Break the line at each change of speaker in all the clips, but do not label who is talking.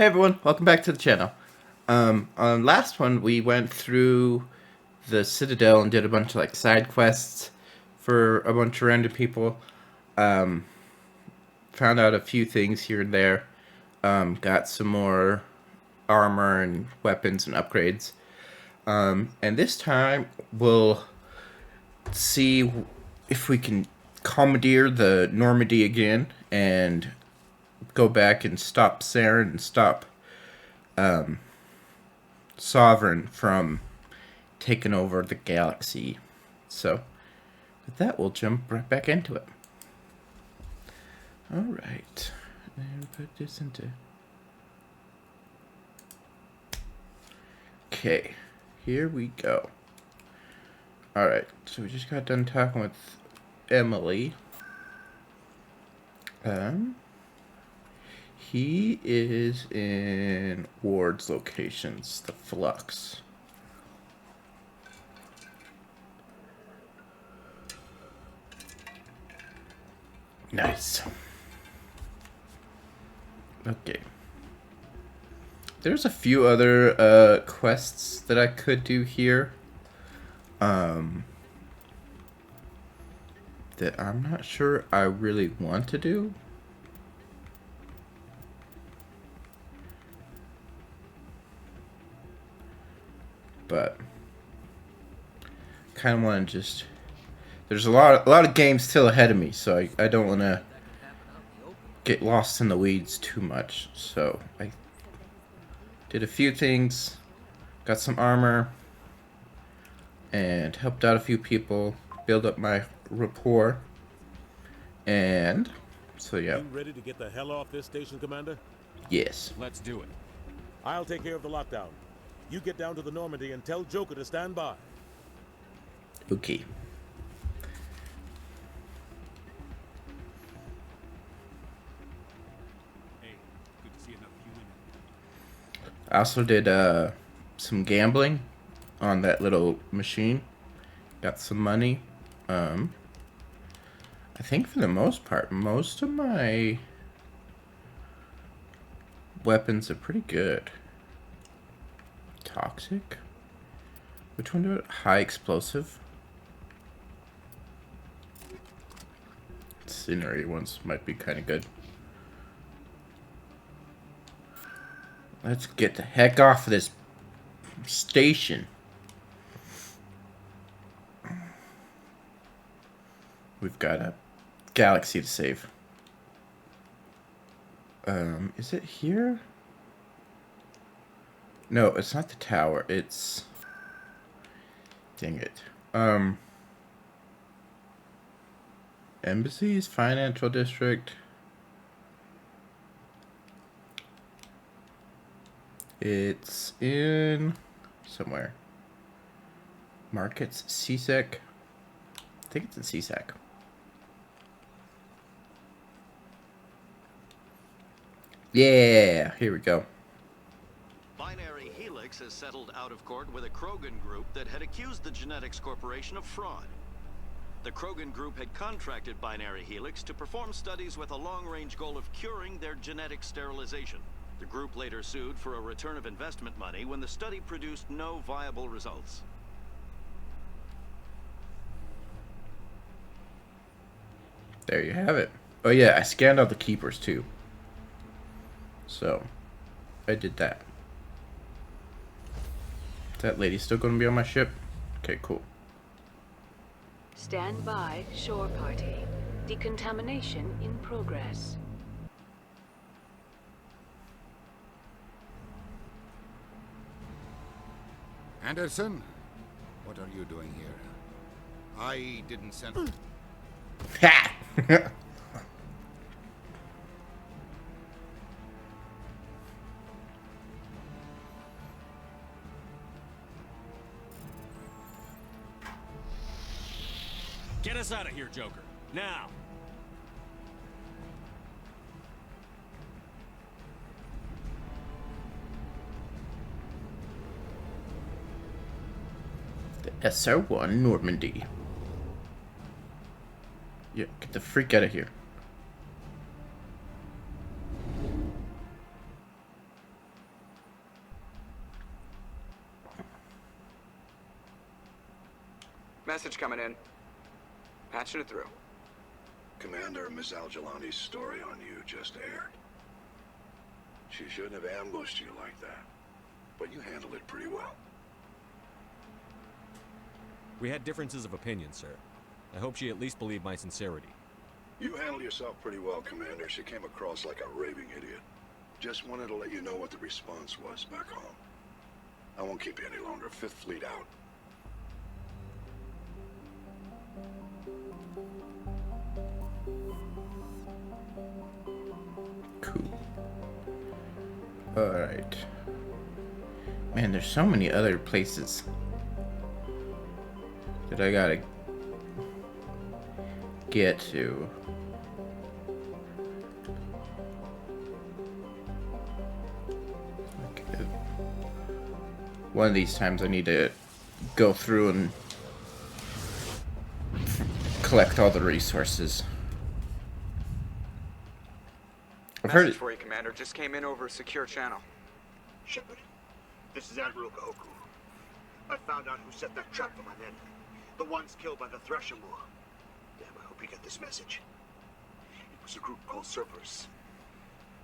Hey everyone, welcome back to the channel. On last one, we went through the Citadel and did a bunch of like side quests for a bunch of random people. Um, Found out a few things here and there. Got some more armor and weapons and upgrades. And this time, we'll see if we can commandeer the Normandy again and go back and stop Saren and stop Sovereign from taking over the galaxy. So, with that, we'll jump right back into it. Alright. And put this into... Okay. Here we go. Alright. So we just got done talking with Emily. He is in Ward's locations, the Flux. Nice. Okay. There's a few other quests that I could do here. That I'm not sure I really want to do. But kind of want to just... There's a lot of games still ahead of me, so I don't want to get lost in the weeds too much. So I did a few things, got some armor, and helped out a few people, build up my rapport, and so yeah.
You ready to get the hell off this station, Commander?
Yes.
Let's do it.
I'll take care of the lockdown. You get down to the Normandy and tell Joker to stand by.
Okay.
Hey, good to see enough of you in it.
I also did some gambling on that little machine. Got some money. I think for the most part, most of my weapons are pretty good. Toxic? Which one do it? High explosive? Scenery ones might be kind of good. Let's get the heck off of this station. We've got a galaxy to save. Is it here? No, it's not the tower. It's... Dang it. Embassies, financial district. It's in somewhere. Markets, CSEC. I think it's in CSEC. Yeah, here we go.
Binary Helix has settled out of court with a Krogan group that had accused the Genetics Corporation of fraud. The Krogan group had contracted Binary Helix to perform studies with a long-range goal of curing their genetic sterilization. The group later sued for a return of investment money when the study produced no viable results.
There you have it. Oh yeah, I scanned out the keepers too. So, I did that. Is that lady still going to be on my ship? Okay, cool.
Stand by, shore party. Decontamination in progress.
Anderson, what are you doing here? I didn't send...
Ha!
Get us out of here, Joker. Now!
The SR-1 Normandy. Yeah, get the freak out of here.
Message coming in. Patching it through.
Commander, Miss Al-Jalani's story on you just aired. She shouldn't have ambushed you like that, but you handled it pretty well.
We had differences of opinion, sir. I hope she at least believed my sincerity.
You handled yourself pretty well, Commander. She came across like a raving idiot. Just wanted to let you know what the response was back home. I won't keep you any longer. Fifth Fleet out.
Cool. Alright. Man, there's so many other places that I gotta get to. Okay. One of these times I need to go through and collect all the resources. I've heard
Message
it.
for you, Commander. Just came in over a secure channel.
Shepard, this is Admiral Kahoku. I found out who set that trap for my men. The ones killed by the Thresher Moor. Damn, I hope you get this message. It was a group called Cerberus.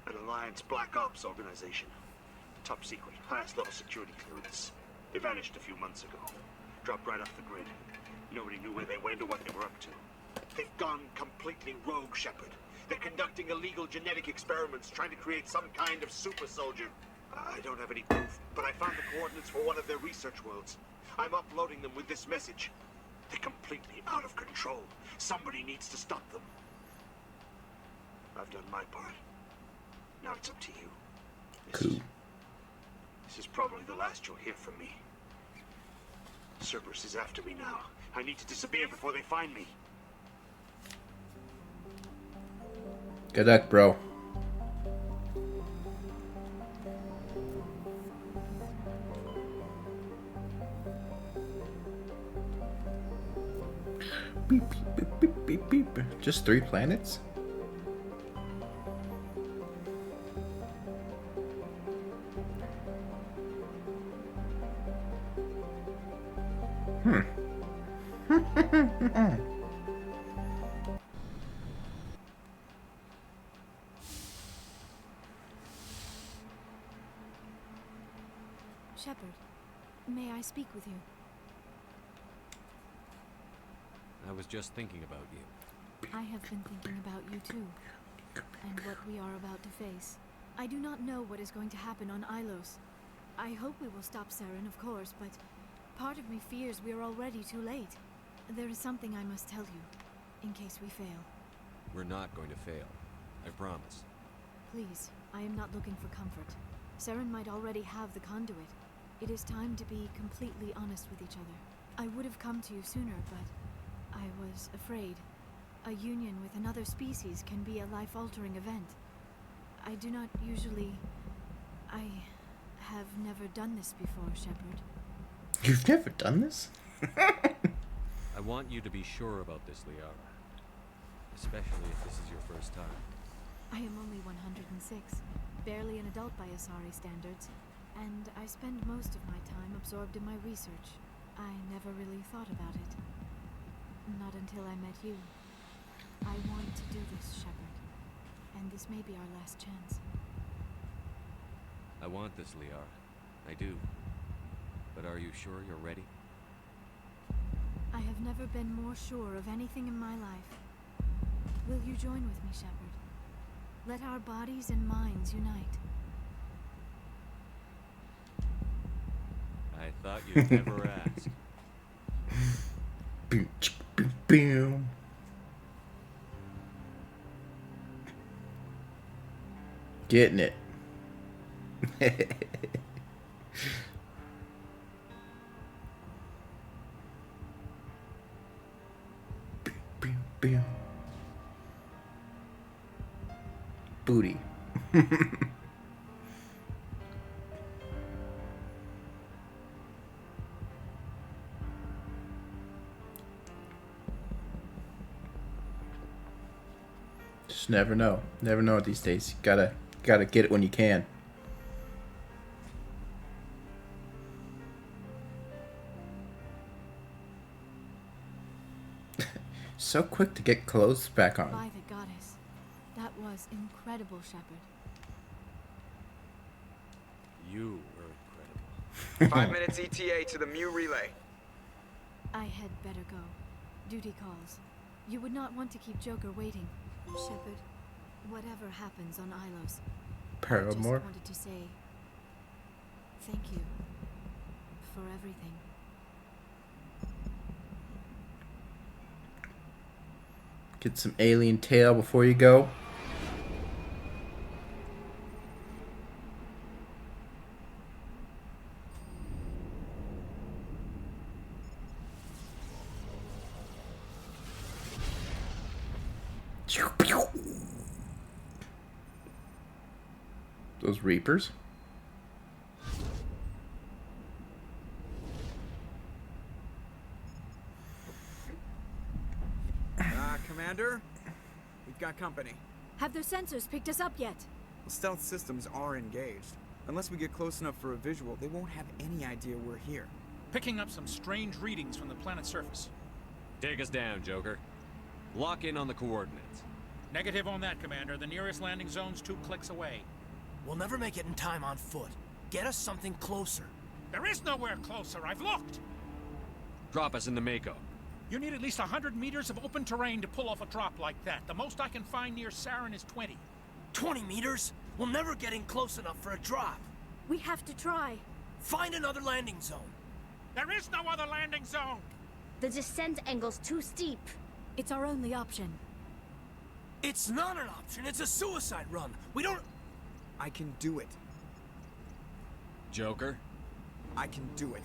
An Alliance Black Ops organization. Top secret, highest level security clearance. They vanished a few months ago. Dropped right off the grid. Nobody knew where they went or what they were up to. They've gone completely rogue, Shepard. They're conducting illegal genetic experiments, trying to create some kind of super soldier. I don't have any proof, but I found the coordinates for one of their research worlds. I'm uploading them with this message. They're completely out of control. Somebody needs to stop them. I've done my part. Now it's up to you.
Cool.
This is probably the last you'll hear from me. Cerberus is after me now. I need to disappear before they find me.
Good luck, bro. Beep, beep, beep, beep, beep. Just 3 planets?
Shepard, may I speak with you?
I was just thinking about you.
I have been thinking about you too, and what we are about to face. I do not know what is going to happen on Ilos. I hope we will stop Saren, of course, but part of me fears we are already too late. There is something I must tell you, in case we fail.
We're not going to fail. I promise.
Please, I am not looking for comfort. Saren might already have the conduit. It is time to be completely honest with each other. I would have come to you sooner, but I was afraid. A union with another species can be a life-altering event. I do not usually... I have never done this before, Shepard.
You've never done this?
I want you to be sure about this, Liara. Especially if this is your first time.
I am only 106, barely an adult by Asari standards, and I spend most of my time absorbed in my research. I never really thought about it. Not until I met you. I want to do this, Shepard, and this may be our last chance.
I want this, Liara. I do. But are you sure you're ready?
I have never been more sure of anything in my life. Will you join with me, Shepard? Let our bodies and minds unite.
I thought you'd never ask.
Boom, chick, boom, boom. Getting it. Boom, boom. Booty. Just never know. Never know these days. Gotta get it when you can. So quick to get clothes back on.
By the goddess. That was incredible, Shepard.
You were incredible.
5 minutes ETA to the Mu relay.
I had better go. Duty calls. You would not want to keep Joker waiting. Shepard, whatever happens on Ilos, I
Paramore.
just wanted to say thank you for everything.
Get some alien tail before you go. Those Reapers.
Commander, we've got company.
Have their sensors picked us up yet?
The stealth systems are engaged. Unless we get close enough for a visual, they won't have any idea we're here.
Picking up some strange readings from the planet's surface.
Take us down, Joker. Lock in on the coordinates.
Negative on that, Commander. The nearest landing zone's 2 clicks away.
We'll never make it in time on foot. Get us something closer.
There is nowhere closer. I've looked.
Drop us in the Mako.
You need at least 100 meters of open terrain to pull off a drop like that. The most I can find near Saren is 20.
20 meters? We'll never get in close enough for a drop.
We have to try.
Find another landing zone.
There is no other landing zone.
The descent angle's too steep.
It's our only option.
It's not an option. It's a suicide run. We don't...
I can do it.
Joker,
I can do it.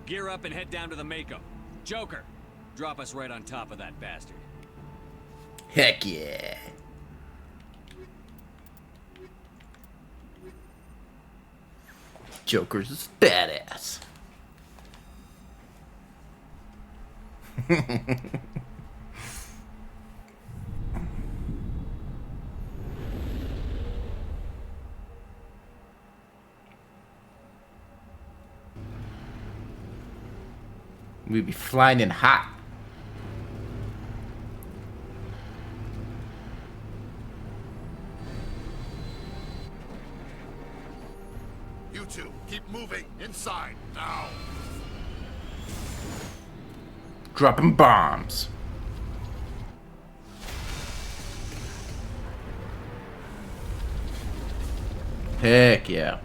gear up and head down to the Mako. Joker, drop us right on top of that bastard.
Heck yeah. Joker's a badass. We'd be flying in hot.
You two, keep moving. Inside, now.
Dropping bombs. Heck yeah.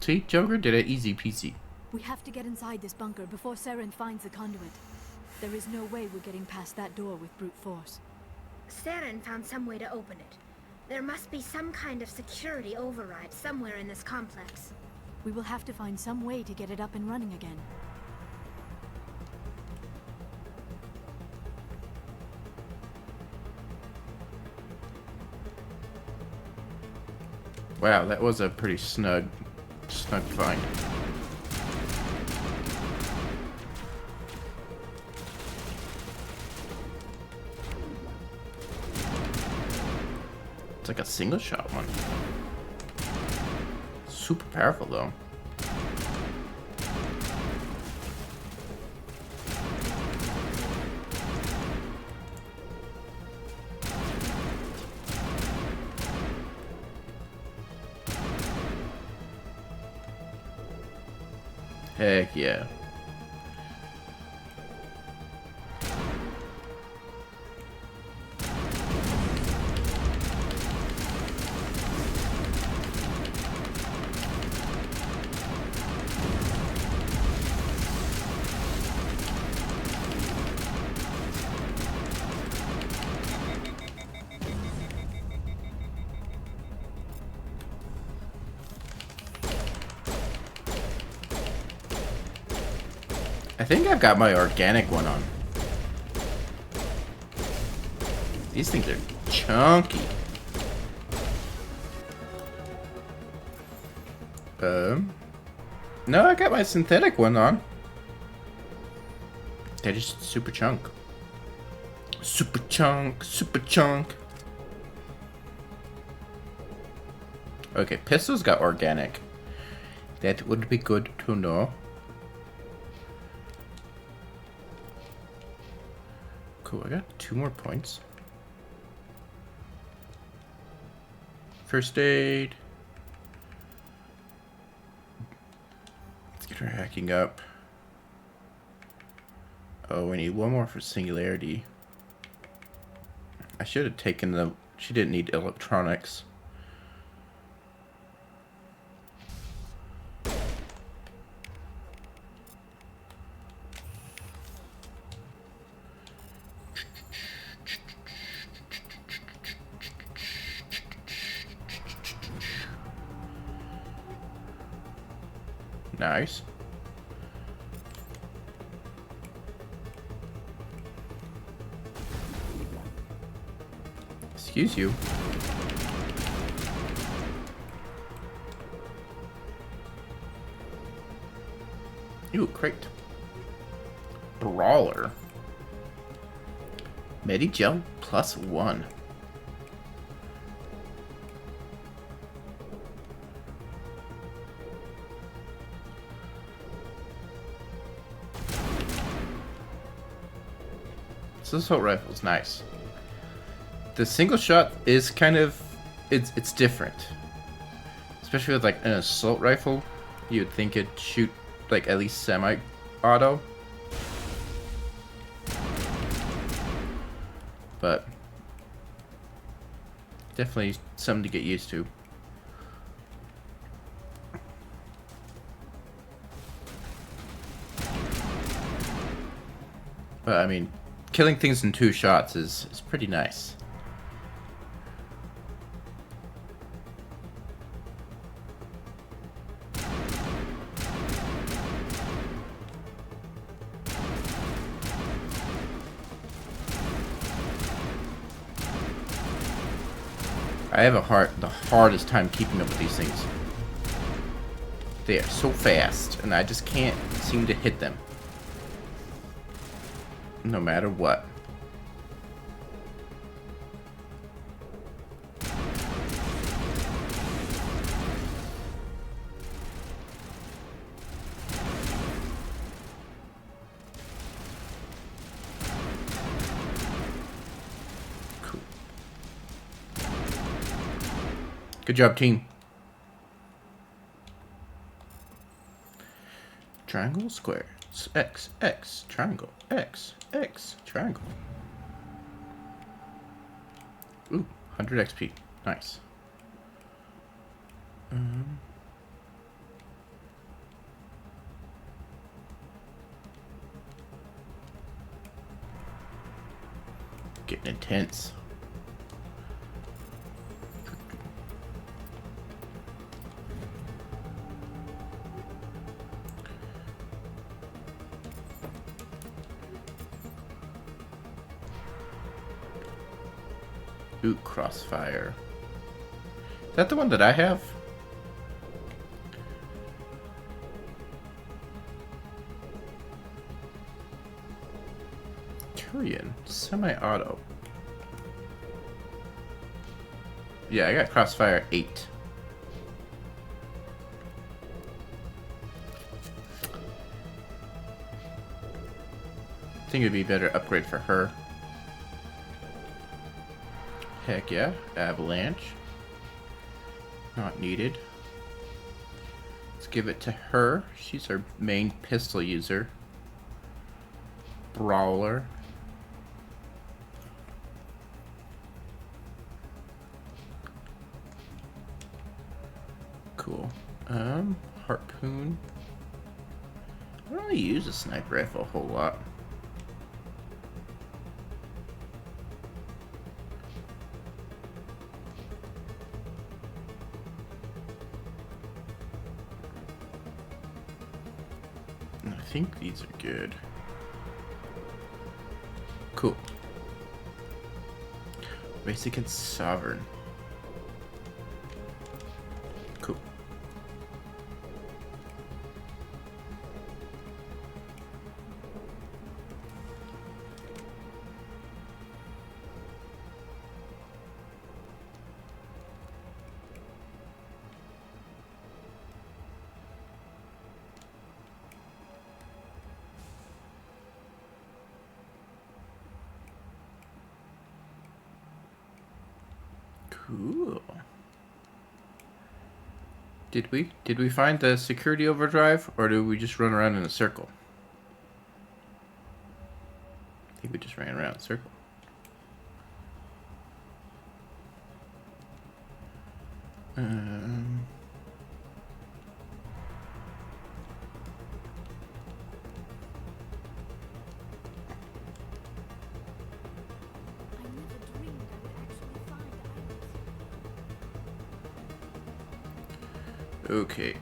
See, Joker did it easy peasy.
We have to get inside this bunker before Saren finds the conduit. There is no way we're getting past that door with brute force.
Saren found some way to open it. There must be some kind of security override somewhere in this complex.
We will have to find some way to get it up and running again.
Wow, that was a pretty snug find. It's like a single shot one. Super powerful though. Heck yeah. I think I've got my organic one on. These things are chunky. No, I got my synthetic one on. They're just super chunk. Super chunk, super chunk. Okay, pistol's got organic. That would be good to know. Cool, I got 2 more points. First aid. Let's get her hacking up. Oh, we need 1 more for singularity. I should have taken the... She didn't need electronics. Nice. Excuse you. Ooh, crate. Brawler. Medigel +1. So this assault rifle is nice. The single shot is kind of... It's different. Especially with like an assault rifle. You would think it'd shoot like at least semi-auto. But definitely something to get used to. But I mean, killing things in 2 shots is pretty nice. I have the hardest time keeping up with these things. They are so fast, and I just can't seem to hit them. No matter what. Cool. Good job, team. Triangle, square. X, X, triangle, X, X, triangle. Ooh, 100 XP. Nice. Getting intense. Ooh, crossfire. Is that the one that I have? Turian, semi-auto. Yeah, I got crossfire 8. I think it'd be a better upgrade for her. Heck yeah, avalanche. Not needed. Let's give it to her. She's our main pistol user. Brawler. Cool. Harpoon. I don't really use a sniper rifle a whole lot. I think these are good. Cool. Basic and sovereign. Cool. Cool. Did we find the security overdrive, or did we just run around in a circle? I think we just ran around in a circle. Okay,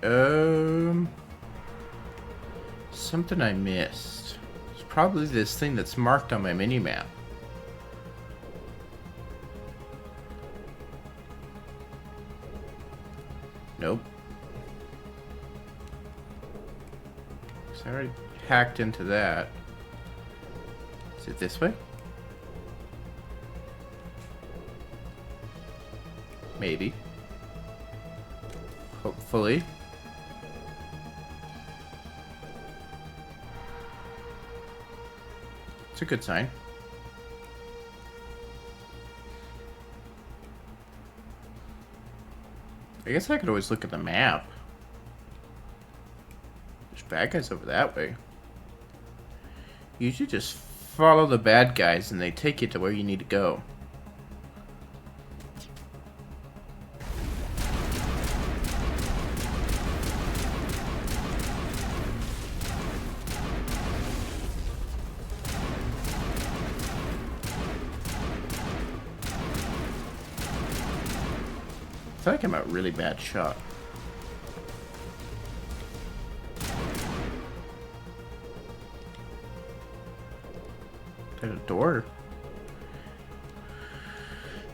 something I missed. It's probably this thing that's marked on my mini-map. Nope. So I already hacked into that. Is it this way? Maybe. Hopefully. It's a good sign. I guess I could always look at the map. There's bad guys over that way. You should just follow the bad guys and they take you to where you need to go. I feel like I'm a really bad shot. There's a door.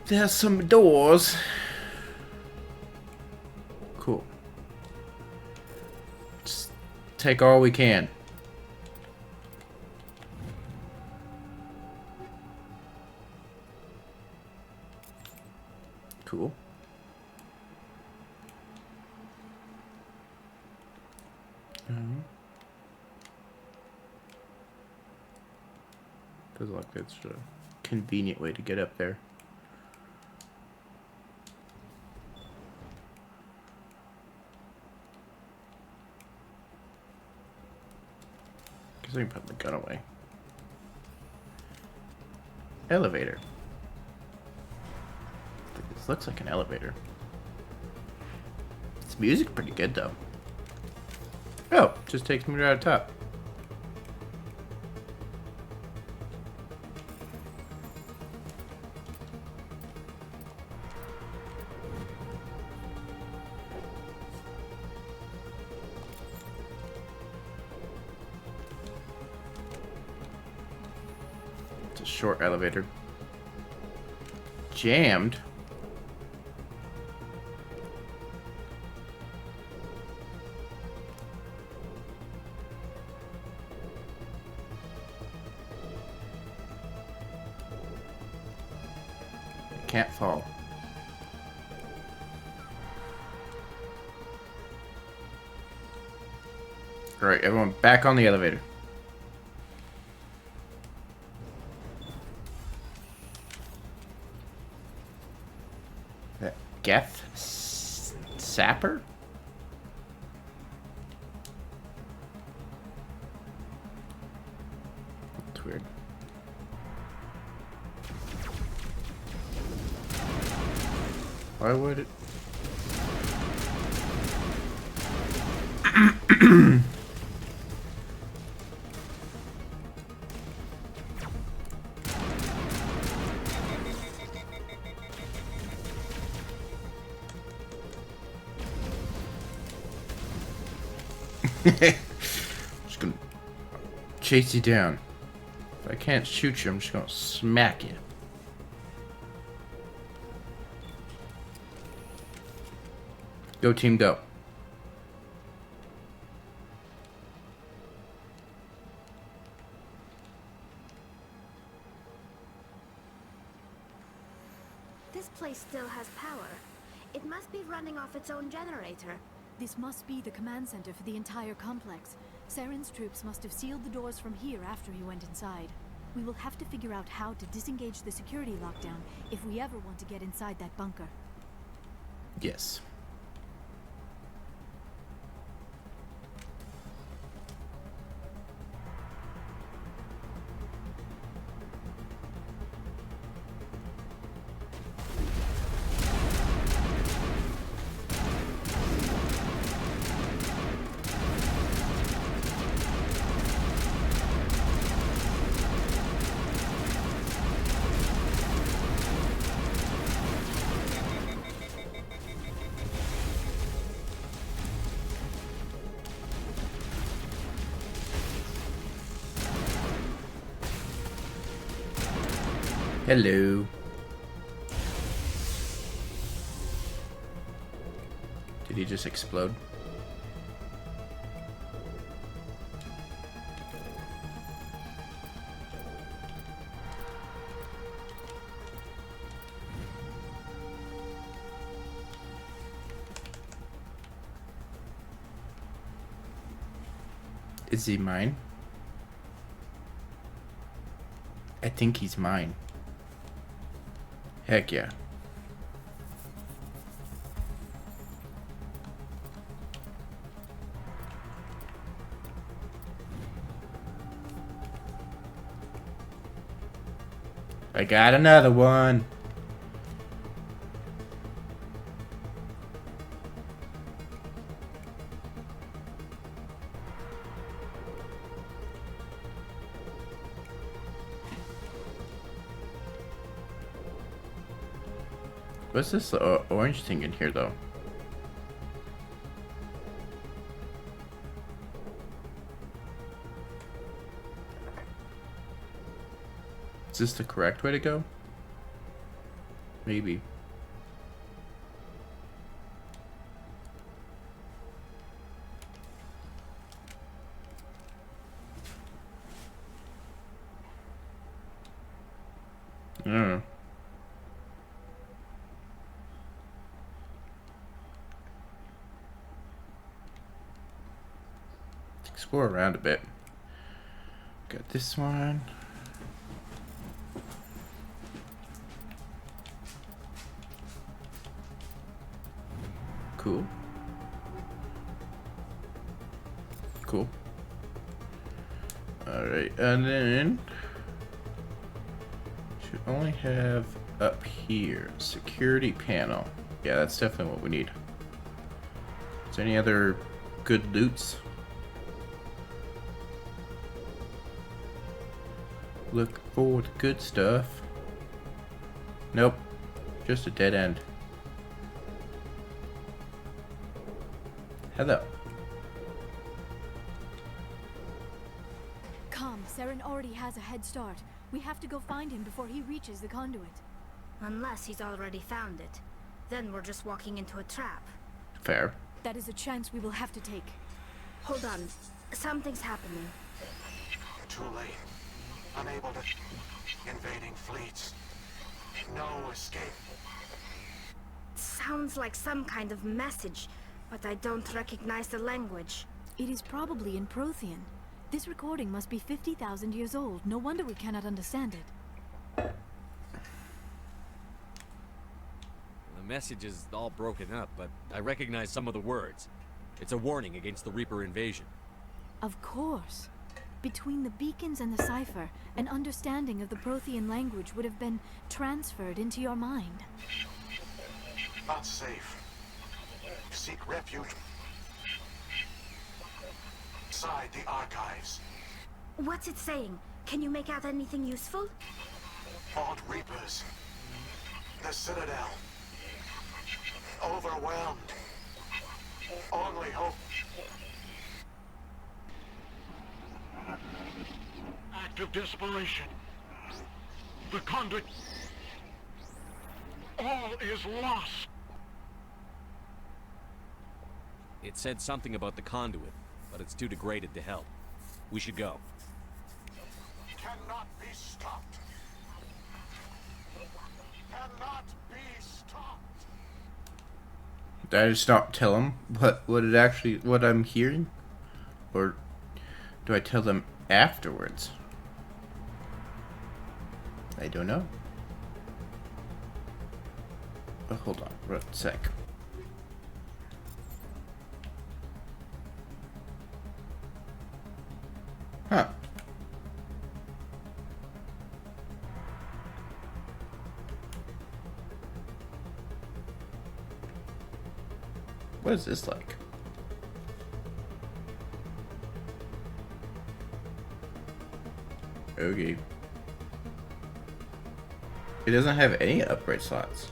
There's some doors. Cool. Just take all we can. Cool. Feels like it's a convenient way to get up there. Guess I can put the gun away. Elevator. This looks like an elevator. This music's pretty good though. Oh, just takes me right up top. It's a short elevator. Jammed. Can't fall. Alright, everyone back on the elevator. That Geth Sapper? That's weird. Why would it? Just gonna chase you down. If I can't shoot you, I'm just gonna smack you. Go team, go.
This place still has power. It must be running off its own generator.
This must be the command center for the entire complex. Saren's troops must have sealed the doors from here after he went inside. We will have to figure out how to disengage the security lockdown if we ever want to get inside that bunker.
Yes. Hello. Did he just explode? Is he mine? I think he's mine. Heck yeah. I got another one. What's this orange thing in here, though? Is this the correct way to go? Maybe. I don't know. Explore around a bit. Got this one. Cool. Cool. Alright, and then should only have up here security panel. Yeah, that's definitely what we need. Is there any other good loots? Look for the good stuff. Nope. Just a dead end. Hello.
Come, Saren already has a head start. We have to go find him before he reaches the conduit.
Unless he's already found it. Then we're just walking into a trap.
Fair.
That is a chance we will have to take.
Hold on. Something's happening.
Too late. Unable to... Invading fleets. No escape.
Sounds like some kind of message, but I don't recognize the language.
It is probably in Prothean. This recording must be 50,000 years old. No wonder we cannot understand it.
The message is all broken up, but I recognize some of the words. It's a warning against the Reaper invasion.
Of course. Between the beacons and the cipher, an understanding of the Prothean language would have been transferred into your mind.
Not safe. Seek refuge inside the archives.
What's it saying? Can you make out anything useful?
Fought Reapers. The Citadel. Overwhelmed. Only hope. Act of desperation. The conduit. All is lost.
It said something about the conduit, but it's too degraded to help. We should go.
Cannot be stopped. Cannot be stopped.
Did I just not tell them what I'm hearing? Or do I tell them afterwards? I don't know. Oh, hold on, wait a sec. Huh. What is this like? Okay. It doesn't have any upgrade slots.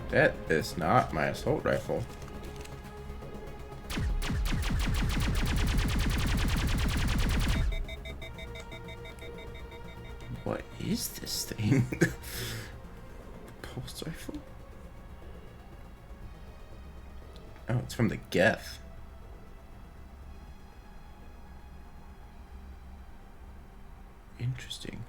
That is not my assault rifle. What is this thing? Pulse rifle? Oh, it's from the Geth. Interesting.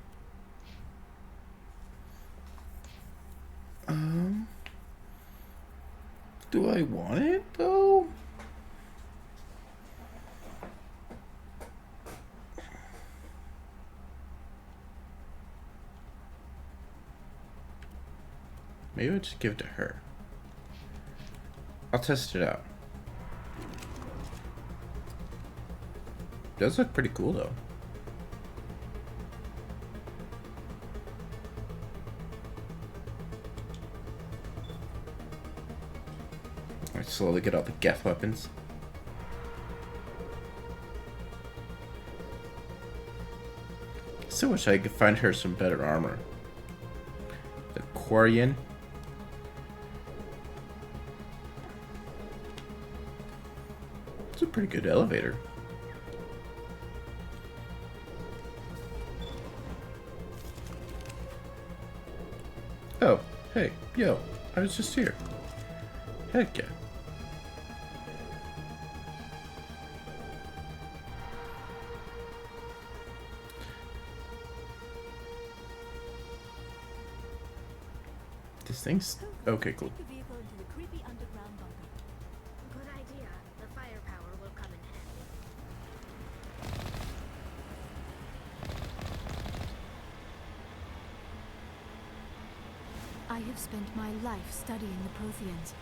Do I want it though? Maybe I'll just give it to her. I'll test it out. It does look pretty cool though. I slowly get all the Geth weapons. Still wish I could find her some better armor. The Quarian. It's a pretty good elevator. Oh, hey, yo, I was just here. Heck yeah. This thing's okay, cool.
Good idea. The firepower will come in handy.
I have spent my life studying the Protheans,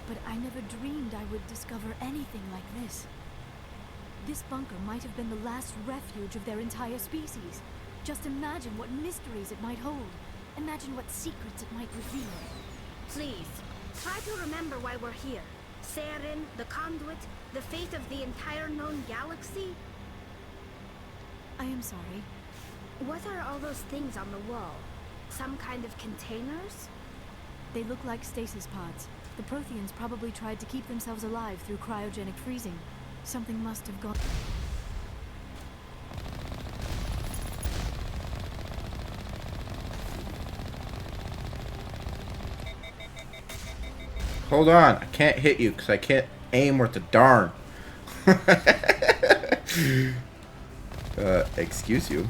but I never dreamed I would discover anything like this. This bunker might have been the last refuge of their entire species. Just imagine what mysteries it might hold. Imagine what secrets it might reveal.
Please, try to remember why we're here. Saren, the conduit, the fate of the entire known galaxy.
I am sorry.
What are all those things on the wall? Some kind of containers?
They look like stasis pods. The Protheans probably tried to keep themselves alive through cryogenic freezing. Something must have gone...
Hold on, I can't hit you because I can't aim worth a darn. Excuse you.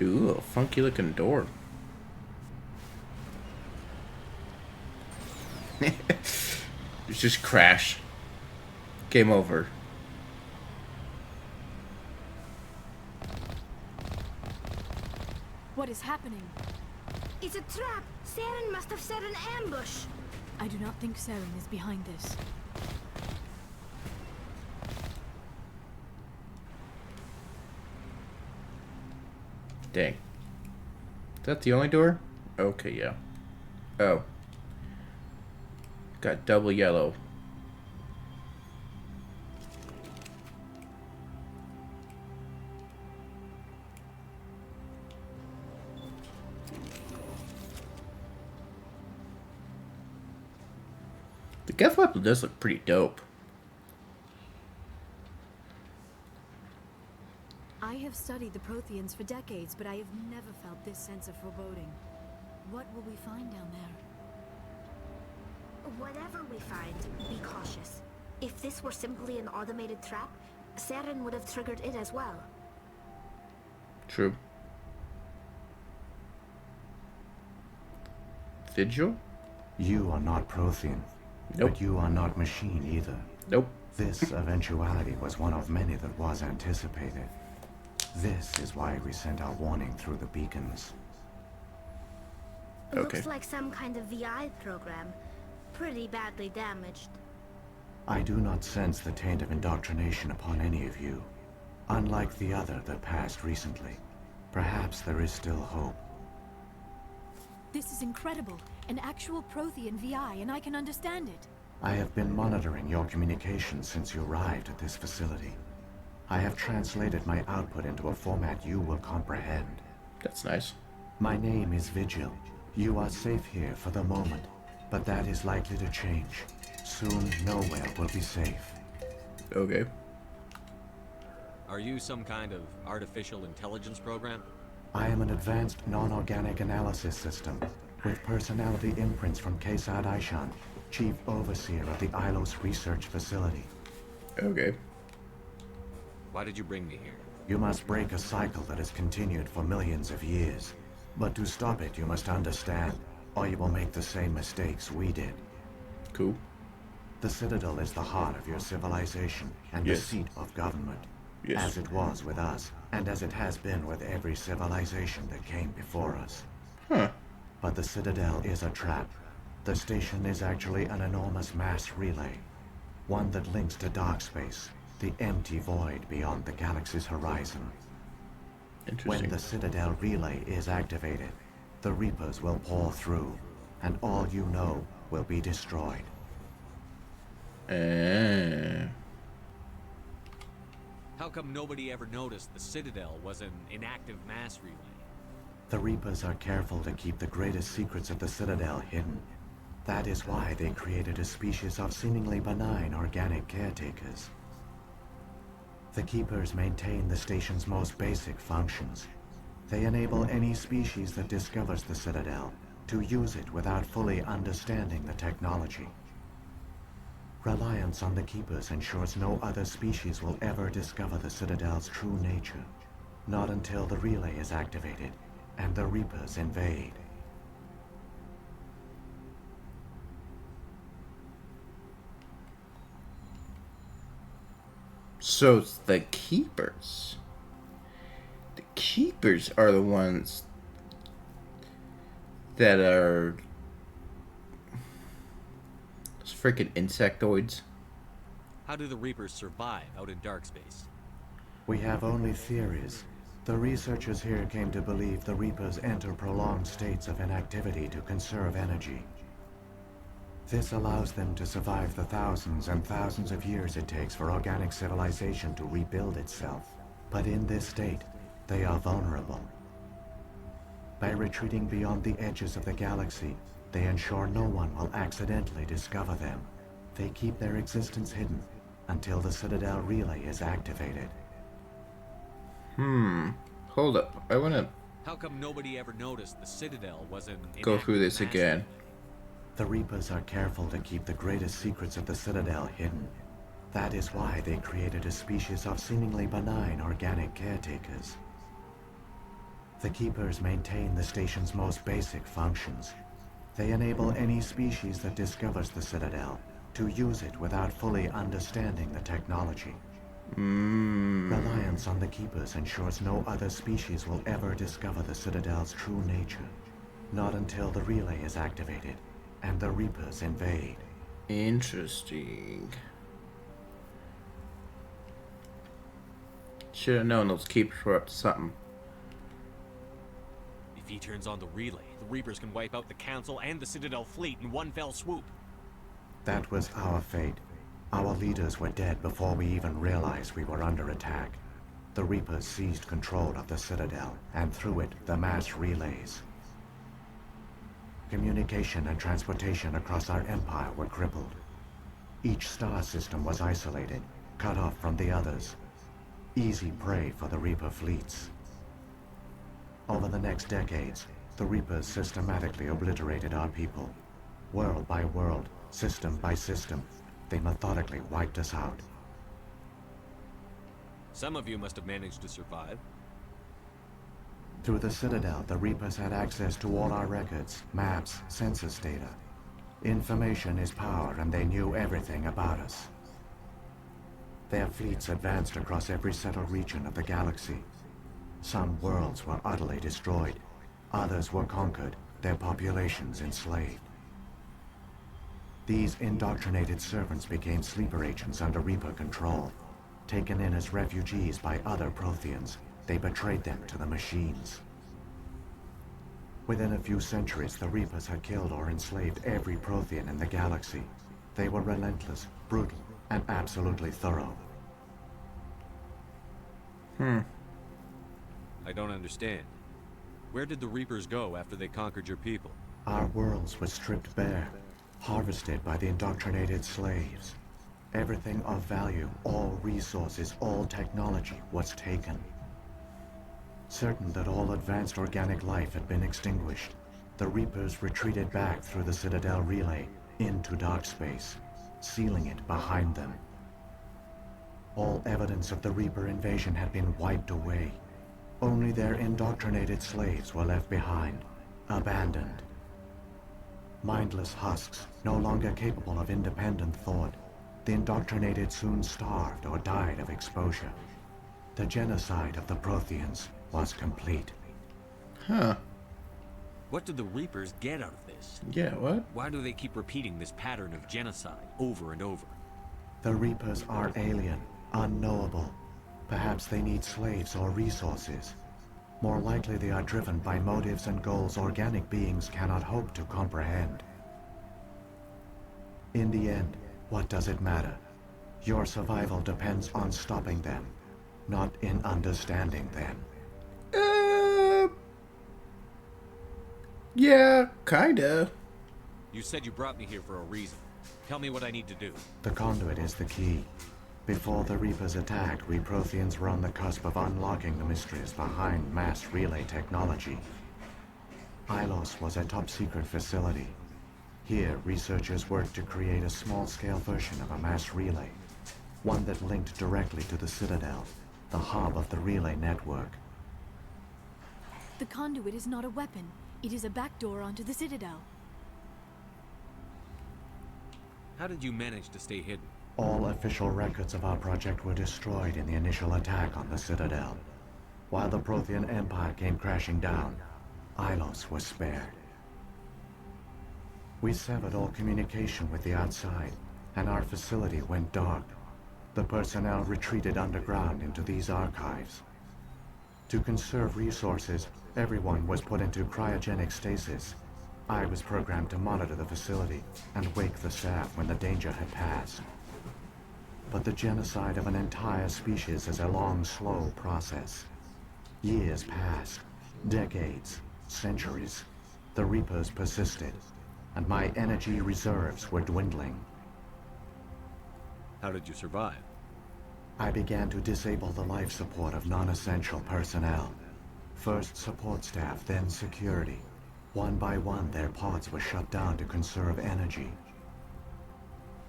Ooh, a funky looking door. Just crash. Game over.
What is happening?
It's a trap! Saren must have set an ambush!
I do not think Saren is behind this.
Dang. Is that the only door? Okay, yeah. Oh. Got double yellow. The Geth weapon does look pretty dope.
I have studied the Protheans for decades, but I have never felt this sense of foreboding. What will we find down there?
Whatever we find, be cautious. If this were simply an automated trap, Saren would have triggered it as well.
True. Vigil?
You are not Prothean.
Nope.
But you are not machine either.
Nope.
This eventuality was one of many that was anticipated. This is why we sent our warning through the beacons.
Okay.
Looks like some kind of VI program. Pretty badly damaged.
I do not sense the taint of indoctrination upon any of you. Unlike the other that passed recently. Perhaps there is still hope.
This is incredible. An actual Prothean VI, and I can understand it.
I have been monitoring your communications since you arrived at this facility. I have translated my output into a format you will comprehend.
That's nice.
My name is Vigil. You are safe here for the moment, but that is likely to change. Soon, nowhere will be safe.
Okay.
Are you some kind of artificial intelligence program?
I am an advanced non-organic analysis system, with personality imprints from Kesad Aishan, Chief Overseer of the Ilos Research Facility.
Okay.
Why did you bring me here?
You must break a cycle that has continued for millions of years. But to stop it, you must understand, or you will make the same mistakes we did.
Cool.
The Citadel is the heart of your civilization and the seat of government.
Yes.
As it was with us, and as it has been with every civilization that came before us.
Huh.
But the Citadel is a trap. The station is actually an enormous mass relay. One that links to dark space, the empty void beyond the galaxy's horizon. When the Citadel relay is activated, the Reapers will pour through, and all you know will be destroyed.
How come nobody ever noticed the Citadel was an inactive mass relay?
The Reapers are careful to keep the greatest secrets of the Citadel hidden. That is why they created a species of seemingly benign organic caretakers. The Keepers maintain the station's most basic functions. They enable any species that discovers the Citadel to use it without fully understanding the technology. Reliance on the Keepers ensures no other species will ever discover the Citadel's true nature. Not until the relay is activated and the Reapers invade.
So it's the Keepers. The Keepers are the ones that are those freaking insectoids.
How do the Reapers survive out in dark space?
We have only theories. The researchers here came to believe the Reapers enter prolonged states of inactivity to conserve energy. This allows them to survive the thousands and thousands of years it takes for organic civilization to rebuild itself. But in this state, they are vulnerable. By retreating beyond the edges of the galaxy, they ensure no one will accidentally discover them. They keep their existence hidden until the Citadel relay is activated.
Hold up. I want to
How come nobody ever noticed the Citadel was an
go through
inactive
this
mass
again.
The Reapers are careful to keep the greatest secrets of the Citadel hidden. That is why they created a species of seemingly benign organic caretakers. The Keepers maintain the station's most basic functions. They enable any species that discovers the Citadel to use it without fully understanding the technology. Reliance on the Keepers ensures no other species will ever discover the Citadel's true nature. Not until the relay is activated and the Reapers invade.
Interesting. Should have known those Keepers were up to something.
If he turns on the relay, the Reapers can wipe out the Council and the Citadel fleet in one fell swoop.
That was our fate. Our leaders were dead before we even realized we were under attack. The Reapers seized control of the Citadel, and through it, the mass relays. Communication and transportation across our empire were crippled. Each star system was isolated, cut off from the others. Easy prey for the Reaper fleets. Over the next decades, the Reapers systematically obliterated our people. World by world, system by system, they methodically wiped us out.
Some of you must have managed to survive.
Through the Citadel, the Reapers had access to all our records, maps, census data. Information is power, and they knew everything about us. Their fleets advanced across every settled region of the galaxy. Some worlds were utterly destroyed. Others were conquered, their populations enslaved. These indoctrinated servants became sleeper agents under Reaper control. Taken in as refugees by other Protheans, they betrayed them to the machines. Within a few centuries, the Reapers had killed or enslaved every Prothean in the galaxy. They were relentless, brutal, and absolutely thorough.
I don't understand. Where did the Reapers go after they conquered your people?
Our worlds were stripped bare, harvested by the indoctrinated slaves. Everything of value, all resources, all technology was taken. Certain that all advanced organic life had been extinguished, the Reapers retreated back through the Citadel relay into dark space, sealing it behind them. All evidence of the Reaper invasion had been wiped away. Only their indoctrinated slaves were left behind, abandoned. Mindless husks, no longer capable of independent thought, the indoctrinated soon starved or died of exposure. The genocide of the Protheans was complete.
Huh.
What do the Reapers get out of this?
Yeah, what?
Why do they keep repeating this pattern of genocide over and over?
The Reapers are alien, unknowable. Perhaps they need slaves or resources. More likely they are driven by motives and goals organic beings cannot hope to comprehend. In the end, what does it matter? Your survival depends on stopping them, not in understanding them.
Yeah, kinda.
You said you brought me here for a reason. Tell me what I need to do.
The conduit is the key. Before the Reapers attacked, we Protheans were on the cusp of unlocking the mysteries behind mass relay technology. Ilos was a top-secret facility. Here, researchers worked to create a small-scale version of a mass relay, one that linked directly to the Citadel, the hub of the relay network.
The conduit is not a weapon. It is a backdoor onto the Citadel.
How did you manage to stay hidden?
All official records of our project were destroyed in the initial attack on the Citadel. While the Prothean Empire came crashing down, Ilos was spared. We severed all communication with the outside, and our facility went dark. The personnel retreated underground into these archives. To conserve resources, everyone was put into cryogenic stasis. I was programmed to monitor the facility and wake the staff when the danger had passed. But the genocide of an entire species is a long, slow process. Years passed, decades, centuries. The Reapers persisted, and my energy reserves were dwindling.
How did you survive?
I began to disable the life support of non-essential personnel. First support staff, then security. One by one, their pods were shut down to conserve energy.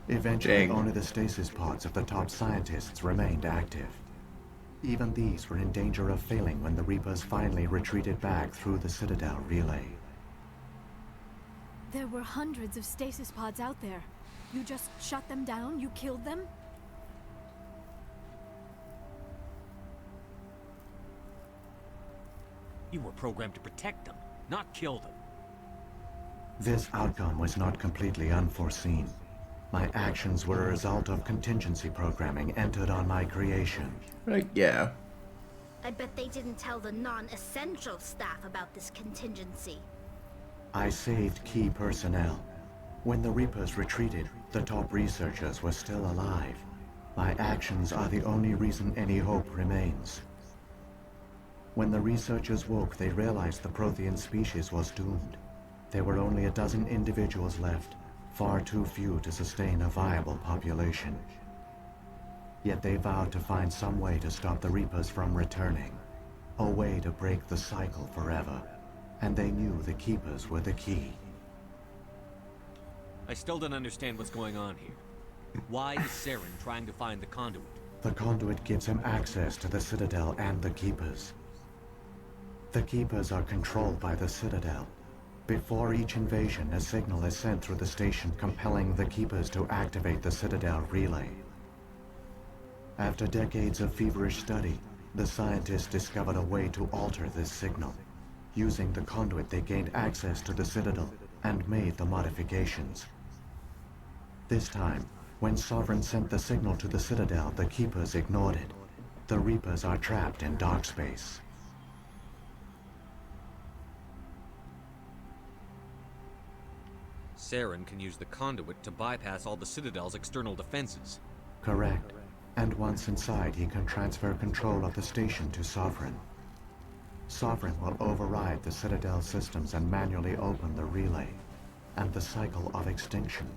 Eventually, only the stasis pods of the top scientists remained active. Even these were in danger of failing when the Reapers finally retreated back through the Citadel relay.
There were hundreds of stasis pods out there. You just shut them down? You killed them?
You were programmed to protect them, not kill them.
This outcome was not completely unforeseen. My actions were a result of contingency programming entered on my creation.
Yeah.
I bet they didn't tell the non-essential staff about this contingency.
I saved key personnel. When the Reapers retreated, the top researchers were still alive. My actions are the only reason any hope remains. When the researchers woke, they realized the Prothean species was doomed. There were only a dozen individuals left, far too few to sustain a viable population. Yet they vowed to find some way to stop the Reapers from returning, a way to break the cycle forever. And they knew the Keepers were the key.
I still don't understand what's going on here. Why is Saren trying to find the conduit?
The conduit gives him access to the Citadel and the Keepers. The Keepers are controlled by the Citadel. Before each invasion, a signal is sent through the station compelling the Keepers to activate the Citadel relay. After decades of feverish study, the scientists discovered a way to alter this signal. Using the conduit, they gained access to the Citadel and made the modifications. This time, when Sovereign sent the signal to the Citadel, the Keepers ignored it. The Reapers are trapped in dark space.
Saren can use the conduit to bypass all the Citadel's external defenses.
Correct. And once inside, he can transfer control of the station to Sovereign. Sovereign will override the Citadel systems and manually open the relay, and the cycle of extinction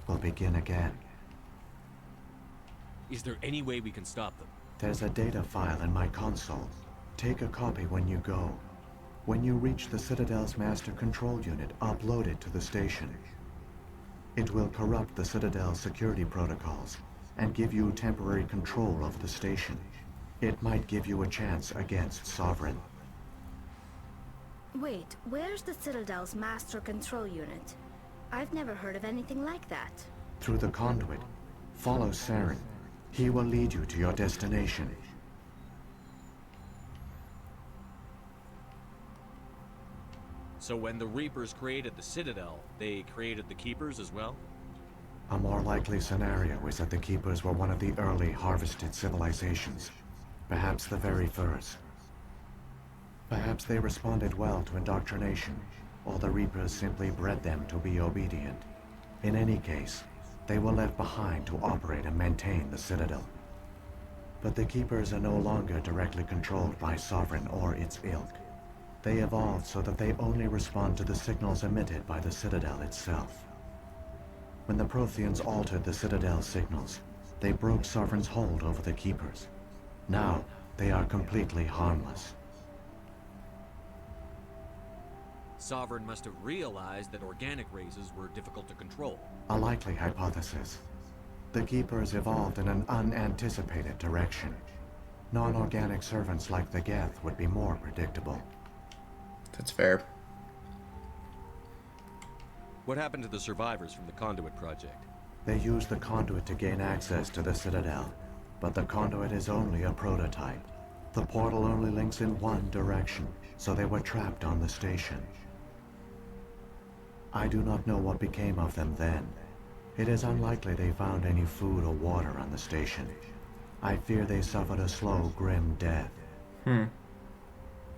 will begin again.
Is there any way we can stop them?
There's a data file in my console. Take a copy when you go. When you reach the Citadel's master control unit, upload it to the station. It will corrupt the Citadel's security protocols and give you temporary control of the station. It might give you a chance against Sovereign.
Wait, where's the Citadel's master control unit? I've never heard of anything like that.
Through the conduit, follow Saren. He will lead you to your destination.
So when the Reapers created the Citadel, they created the Keepers as well?
A more likely scenario is that the Keepers were one of the early harvested civilizations. Perhaps the very first. Perhaps they responded well to indoctrination, or the Reapers simply bred them to be obedient. In any case, they were left behind to operate and maintain the Citadel. But the Keepers are no longer directly controlled by Sovereign or its ilk. They evolved so that they only respond to the signals emitted by the Citadel itself. When the Protheans altered the Citadel's signals, they broke Sovereign's hold over the Keepers. Now, they are completely harmless.
Sovereign must have realized that organic races were difficult to control.
A likely hypothesis. The Keepers evolved in an unanticipated direction. Non-organic servants like the Geth would be more predictable.
That's fair.
What happened to the survivors from the Conduit project?
They used the conduit to gain access to the Citadel, but the conduit is only a prototype. The portal only links in one direction, so they were trapped on the station. I do not know what became of them then. It is unlikely they found any food or water on the station. I fear they suffered a slow, grim death.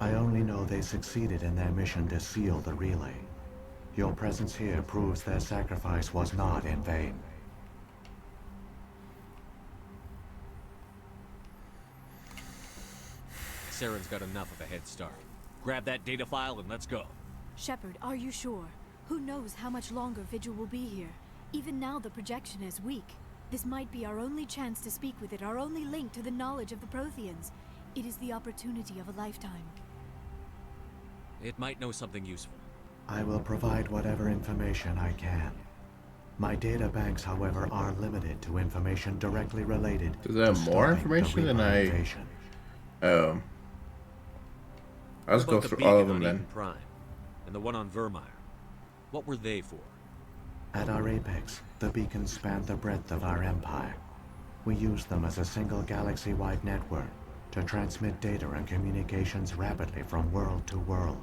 I only know they succeeded in their mission to seal the relay. Your presence here proves their sacrifice was not in vain.
Saren's got enough of a head start. Grab that data file and let's go.
Shepard, are you sure? Who knows how much longer Vigil will be here? Even now the projection is weak. This might be our only chance to speak with it, our only link to the knowledge of the Protheans. It is the opportunity of a lifetime.
It might know something useful.
I will provide whatever information I can. My data banks, however, are limited to information directly related
Does that have more information than I...
invasion.
Oh. I'll just go through all of them then.
Prime, and the one on Vermeer. What were they for?
At our apex, the beacons spanned the breadth of our empire. We used them as a single galaxy-wide network to transmit data and communications rapidly from world to world.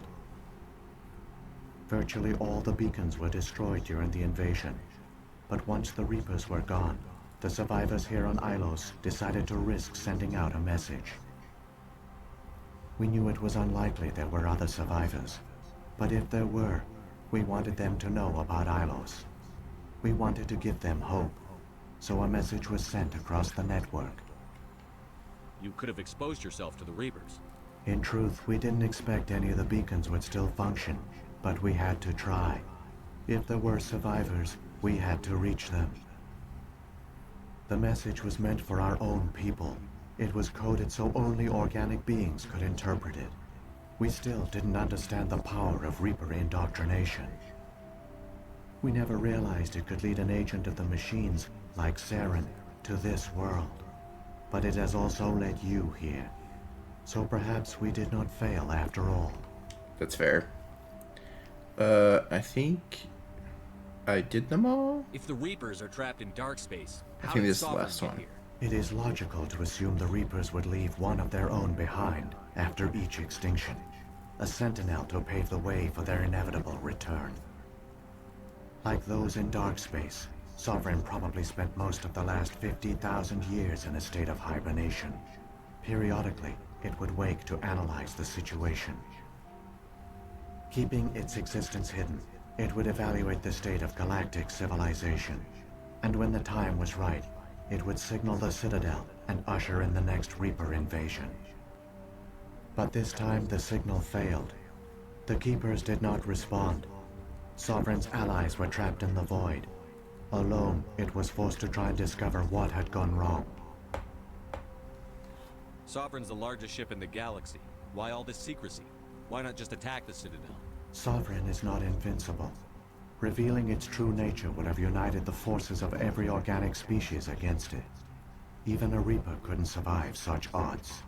Virtually all the beacons were destroyed during the invasion, but once the Reapers were gone, the survivors here on Ilos decided to risk sending out a message. We knew it was unlikely there were other survivors, but if there were, we wanted them to know about Ilos. We wanted to give them hope, so a message was sent across the network.
You could have exposed yourself to the Reapers.
In truth, we didn't expect any of the beacons would still function, but we had to try. If there were survivors, we had to reach them. The message was meant for our own people. It was coded so only organic beings could interpret it. We still didn't understand the power of Reaper indoctrination. We never realized it could lead an agent of the machines, like Saren, to this world. But it has also led you here. So perhaps we did not fail after all.
That's fair. I think I did them all.
If the Reapers are trapped in dark space,
I
how
think
did
this is the
Sovereign
last
get
one.
here?
It is logical to assume the Reapers would leave one of their own behind after each extinction. A sentinel to pave the way for their inevitable return. Like those in dark space, Sovereign probably spent most of the last 50,000 years in a state of hibernation. Periodically, it would wake to analyze the situation. Keeping its existence hidden, it would evaluate the state of galactic civilization. And when the time was right, it would signal the Citadel and usher in the next Reaper invasion. But this time the signal failed. The Keepers did not respond. Sovereign's allies were trapped in the void. Alone, it was forced to try and discover what had gone wrong.
Sovereign's the largest ship in the galaxy. Why all this secrecy? Why not just attack the Citadel?
Sovereign is not invincible. Revealing its true nature would have united the forces of every organic species against it. Even a Reaper couldn't survive such odds.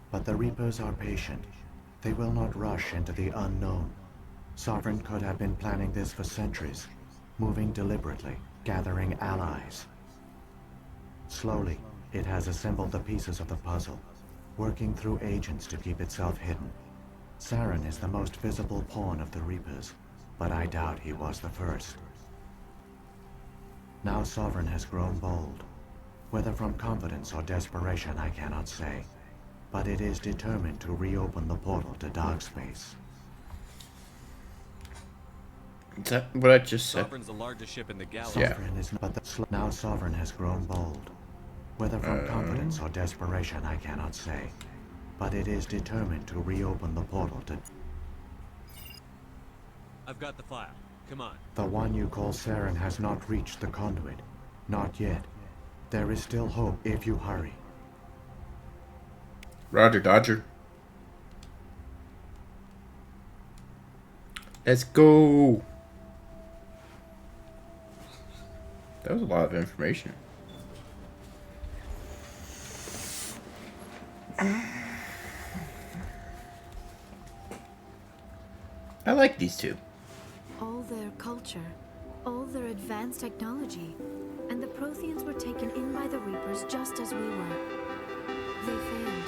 But the Reapers are patient. They will not rush into the unknown. Sovereign could have been planning this for centuries, moving deliberately, gathering allies. Slowly, it has assembled the pieces of the puzzle, working through agents to keep itself hidden. Saren is the most visible pawn of the Reapers, but I doubt he was the first. Now Sovereign has grown bold. Whether from confidence or desperation, I cannot say. But it is determined to reopen the portal to dark space.
Is that what I just said?
Sovereign's the largest ship in the galaxy.
Yeah.
Sovereign is not now Sovereign has grown bold. Whether from confidence or desperation, I cannot say. But it is determined to reopen the portal to...
I've got the file. Come on.
The one you call Saren has not reached the conduit. Not yet. There is still hope if you hurry.
Roger, Dodger. Let's go. That was a lot of information. I like these two.
All their culture, all their advanced technology, and the Protheans were taken in by the Reapers just as we were. They failed.